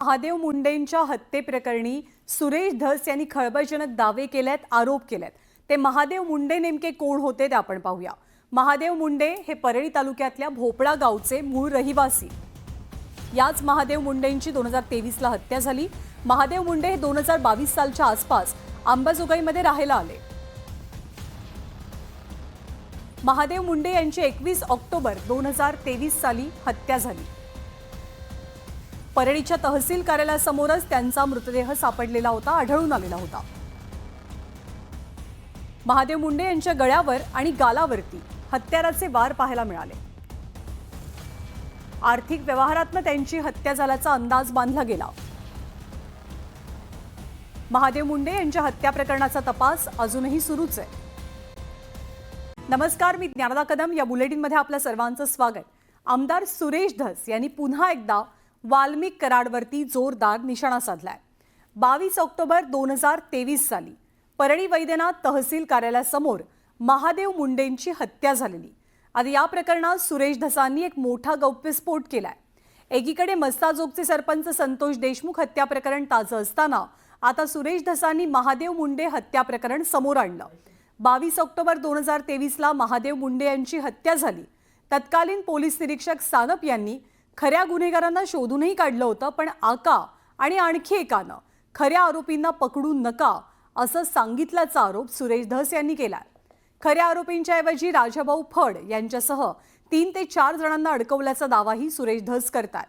महादेव मुंडेंच्या हत्येप्रकरणी सुरेश धस यांनी खळबळजनक दावे केलेत, आरोप केलेत। ते महादेव मुंडे नेमके कोण होते ते आपण पाहूया। महादेव मुंडे हे परळी तालुक्यातल्या भोपळा गावचे मूळ रहिवासी। याच महादेव मुंडेंची 2023 ला हत्या झाली। महादेव मुंडे हे 2022 सालच्या आसपास अंबाजोगाईमध्ये राहायला आले। महादेव मुंडे यांची 21 ऑक्टोबर 2023 साली हत्या झाली। परळीच्या तहसील कार्यालयासमोरच त्यांचा मृतदेह सापडलेला होता, आढळून आलेला होता। महादेव मुंडे यांच्या गळ्यावर आणि गालावरती हत्याराचे वार पाहायला मिळाले। आर्थिक व्यवहारातून त्यांची हत्या झाल्याचा अंदाज बांधला गेला। महादेव मुंडे यांच्या हत्या प्रकरणाचा तपास अजूनही सुरूच आहे। नमस्कार, मी ज्ञानदा कदम। या बुलेटिनमध्ये आपल्या सर्वांचं स्वागत। आमदार सुरेश धस यांनी पुन्हा एकदा वाल्मिक कराडवरती जोरदार निशाणा साधलाय। 22 ऑक्टोबर 2023 साली परळी वैद्यनाथ तहसील कार्यालयासमोर महादेव मुंडेंची हत्या झालेली। आता या प्रकरणात सुरेश धसांनी एक मोठा गौप्यस्फोट केलाय। एकीकडे मस्ताजोगचे सरपंच संतोष देशमुख हत्या प्रकरण ताजं असताना आता सुरेश धसांनी महादेव मुंडे हत्या प्रकरण समोर आणलं। 22 ऑक्टोबर 2023 ला महादेव मुंडे यांची हत्या झाली। तत्कालीन पोलीस निरीक्षक सानप यांनी खऱ्या गुन्हेगारांना शोधूनही काढलं होतं, पण आका आणि आणखी एकानं खऱ्या आरोपींना पकडू नका असं सांगितल्याचा आरोप सुरेश धस यांनी केलाय। खऱ्या आरोपींच्या ऐवजी राजाभाऊ फड यांच्यासह 3 ते 4 जणांना अडकवल्याचा दावाही सुरेश धस करतात।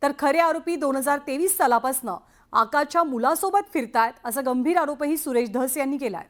तर खरे आरोपी 2023 सालापासून आकाच्या मुलासोबत फिरतायत असा गंभीर आरोपही सुरेश धस यांनी केलाय।